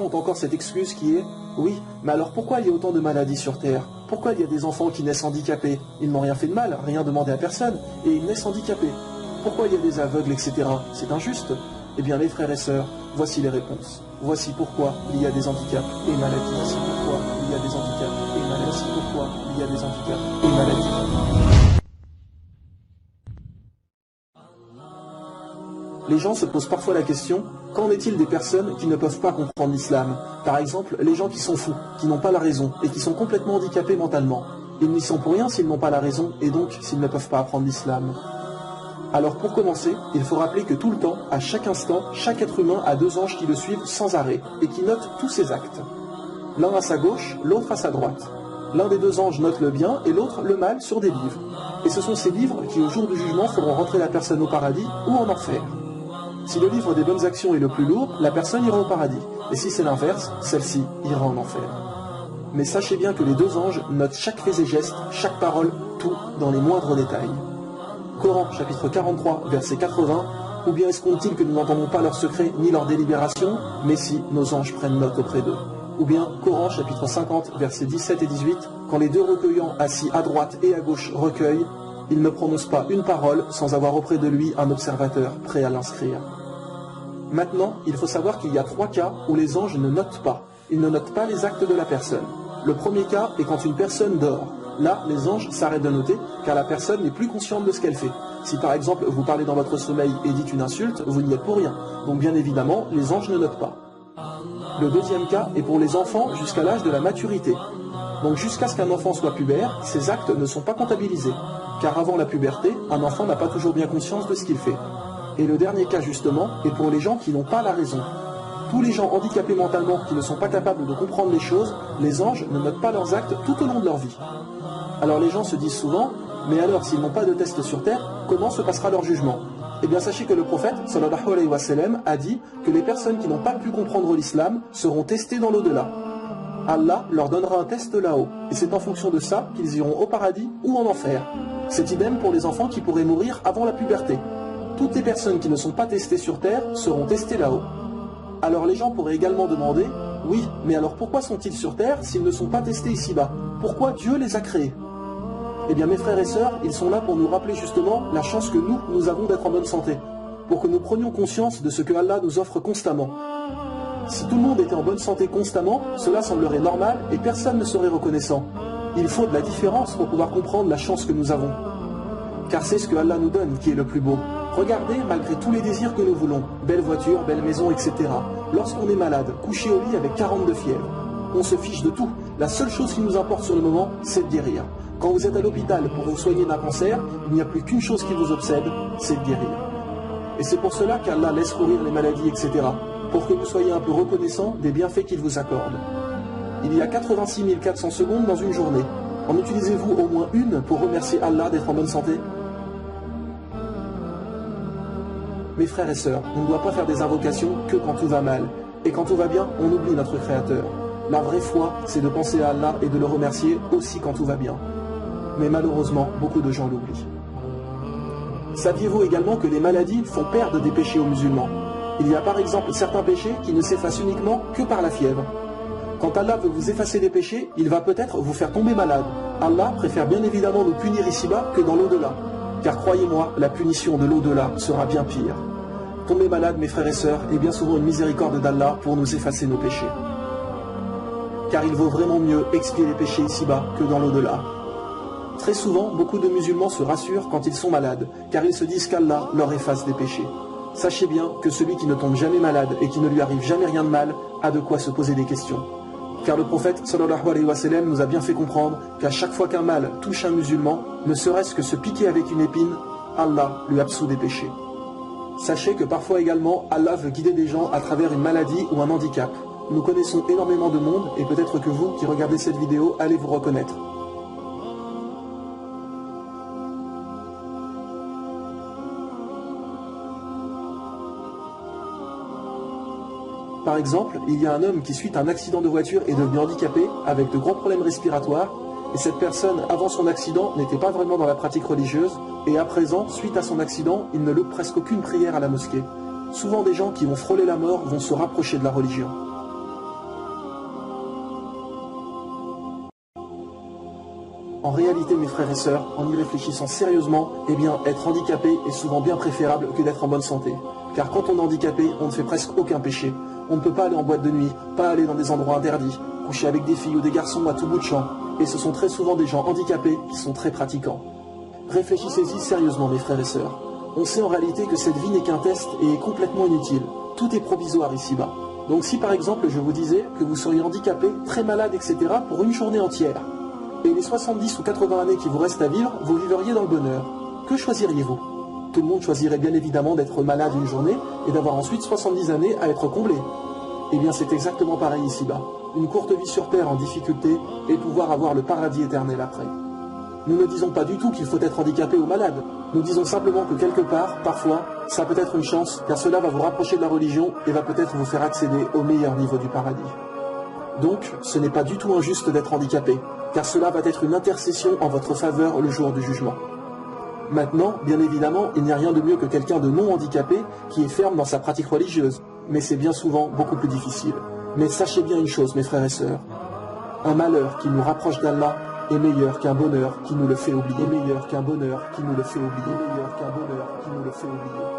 ont encore cette excuse qui est « Oui, mais alors pourquoi il y a autant de maladies sur Terre? Pourquoi il y a des enfants qui naissent handicapés? Ils n'ont rien fait de mal, rien demandé à personne, et ils naissent handicapés. Pourquoi il y a des aveugles, etc. C'est injuste ?» Eh bien, mes frères et sœurs, voici les réponses. Voici pourquoi il y a des handicaps et maladies. Voici pourquoi il y a des handicaps et maladies. Voici pourquoi il y a des handicaps et maladies. Les gens se posent parfois la question, qu'en est-il des personnes qui ne peuvent pas comprendre l'islam? Par exemple, les gens qui sont fous, qui n'ont pas la raison et qui sont complètement handicapés mentalement. Ils n'y sont pour rien s'ils n'ont pas la raison et donc s'ils ne peuvent pas apprendre l'islam. Alors pour commencer, il faut rappeler que tout le temps, à chaque instant, chaque être humain a deux anges qui le suivent sans arrêt et qui notent tous ses actes. L'un à sa gauche, l'autre à sa droite. L'un des deux anges note le bien et l'autre le mal sur des livres. Et ce sont ces livres qui au jour du jugement feront rentrer la personne au paradis ou en enfer. Si le livre des bonnes actions est le plus lourd, la personne ira au paradis. Et si c'est l'inverse, celle-ci ira en enfer. Mais sachez bien que les deux anges notent chaque fait et geste, chaque parole, tout dans les moindres détails. Coran, chapitre 43, verset 80, ou bien escompte-t-il que nous n'entendons pas leurs secrets ni leurs délibérations, mais si nos anges prennent note auprès d'eux. Ou bien Coran, chapitre 50, versets 17 et 18, quand les deux recueillants assis à droite et à gauche recueillent, il ne prononce pas une parole sans avoir auprès de lui un observateur prêt à l'inscrire. Maintenant, il faut savoir qu'il y a trois cas où les anges ne notent pas. Ils ne notent pas les actes de la personne. Le premier cas est quand une personne dort. Là, les anges s'arrêtent de noter car la personne n'est plus consciente de ce qu'elle fait. Si par exemple vous parlez dans votre sommeil et dites une insulte, vous n'y êtes pour rien. Donc bien évidemment, les anges ne notent pas. Le deuxième cas est pour les enfants jusqu'à l'âge de la maturité. Donc jusqu'à ce qu'un enfant soit pubère, ces actes ne sont pas comptabilisés. Car avant la puberté, un enfant n'a pas toujours bien conscience de ce qu'il fait. Et le dernier cas justement est pour les gens qui n'ont pas la raison. Tous les gens handicapés mentalement qui ne sont pas capables de comprendre les choses, les anges ne notent pas leurs actes tout au long de leur vie. Alors les gens se disent souvent, mais alors s'ils n'ont pas de test sur terre, comment se passera leur jugement? Eh bien sachez que le prophète, sallallahu alayhi wa sallam, a dit que les personnes qui n'ont pas pu comprendre l'islam seront testées dans l'au-delà. Allah leur donnera un test là-haut, et c'est en fonction de ça qu'ils iront au paradis ou en enfer. C'est idem pour les enfants qui pourraient mourir avant la puberté. Toutes les personnes qui ne sont pas testées sur terre seront testées là-haut. Alors les gens pourraient également demander, oui, mais alors pourquoi sont-ils sur terre s'ils ne sont pas testés ici-bas? Pourquoi Dieu les a créés? Eh bien mes frères et sœurs, ils sont là pour nous rappeler justement la chance que nous avons d'être en bonne santé, pour que nous prenions conscience de ce que Allah nous offre constamment. Si tout le monde était en bonne santé constamment, cela semblerait normal et personne ne serait reconnaissant. Il faut de la différence pour pouvoir comprendre la chance que nous avons. Car c'est ce que Allah nous donne qui est le plus beau. Regardez, malgré tous les désirs que nous voulons, belle voiture, belle maison, etc. Lorsqu'on est malade, couché au lit avec 42 fièvres, on se fiche de tout. La seule chose qui nous importe sur le moment, c'est de guérir. Quand vous êtes à l'hôpital pour vous soigner d'un cancer, il n'y a plus qu'une chose qui vous obsède, c'est de guérir. Et c'est pour cela qu'Allah laisse courir les maladies, etc. Pour que vous soyez un peu reconnaissant des bienfaits qu'il vous accorde. Il y a 86 400 secondes dans une journée. En utilisez-vous au moins une pour remercier Allah d'être en bonne santé? Mes frères et sœurs, on ne doit pas faire des invocations que quand tout va mal. Et quand tout va bien, on oublie notre Créateur. La vraie foi, c'est de penser à Allah et de le remercier aussi quand tout va bien. Mais malheureusement, beaucoup de gens l'oublient. Saviez-vous également que les maladies font perdre des péchés aux musulmans? Il y a par exemple certains péchés qui ne s'effacent uniquement que par la fièvre. Quand Allah veut vous effacer des péchés, il va peut-être vous faire tomber malade. Allah préfère bien évidemment nous punir ici-bas que dans l'au-delà. Car croyez-moi, la punition de l'au-delà sera bien pire. Tomber malade, mes frères et sœurs, est bien souvent une miséricorde d'Allah pour nous effacer nos péchés. Car il vaut vraiment mieux expier les péchés ici-bas que dans l'au-delà. Très souvent, beaucoup de musulmans se rassurent quand ils sont malades, car ils se disent qu'Allah leur efface des péchés. Sachez bien que celui qui ne tombe jamais malade et qui ne lui arrive jamais rien de mal a de quoi se poser des questions. Car le prophète sallallahu alayhi wa sallam nous a bien fait comprendre qu'à chaque fois qu'un mal touche un musulman, ne serait-ce que se piquer avec une épine, Allah lui absout des péchés. Sachez que parfois également, Allah veut guider des gens à travers une maladie ou un handicap. Nous connaissons énormément de monde et peut-être que vous qui regardez cette vidéo allez vous reconnaître. Par exemple, il y a un homme qui suite à un accident de voiture est devenu handicapé avec de gros problèmes respiratoires et cette personne avant son accident n'était pas vraiment dans la pratique religieuse et à présent, suite à son accident, il ne loupe presque aucune prière à la mosquée. Souvent des gens qui vont frôler la mort vont se rapprocher de la religion. En réalité, mes frères et sœurs, en y réfléchissant sérieusement, eh bien, être handicapé est souvent bien préférable que d'être en bonne santé. Car quand on est handicapé, on ne fait presque aucun péché. On ne peut pas aller en boîte de nuit, pas aller dans des endroits interdits, coucher avec des filles ou des garçons à tout bout de champ. Et ce sont très souvent des gens handicapés qui sont très pratiquants. Réfléchissez-y sérieusement, mes frères et sœurs. On sait en réalité que cette vie n'est qu'un test et est complètement inutile. Tout est provisoire ici-bas. Donc si par exemple je vous disais que vous seriez handicapé, très malade, etc. pour une journée entière, et les 70 ou 80 années qui vous restent à vivre, vous vivriez dans le bonheur, que choisiriez-vous? Tout le monde choisirait bien évidemment d'être malade une journée et d'avoir ensuite 70 années à être comblé. Eh bien c'est exactement pareil ici-bas. Une courte vie sur terre en difficulté et pouvoir avoir le paradis éternel après. Nous ne disons pas du tout qu'il faut être handicapé ou malade. Nous disons simplement que quelque part, parfois, ça peut être une chance, car cela va vous rapprocher de la religion et va peut-être vous faire accéder au meilleur niveau du paradis. Donc, ce n'est pas du tout injuste d'être handicapé, car cela va être une intercession en votre faveur le jour du jugement. Maintenant, bien évidemment, il n'y a rien de mieux que quelqu'un de non handicapé qui est ferme dans sa pratique religieuse, mais c'est bien souvent beaucoup plus difficile. Mais sachez bien une chose, mes frères et sœurs, un malheur qui nous rapproche d'Allah est meilleur qu'un bonheur qui nous le fait oublier. Meilleur qu'un bonheur qui nous le fait oublier. Meilleur qu'un bonheur qui nous le fait oublier.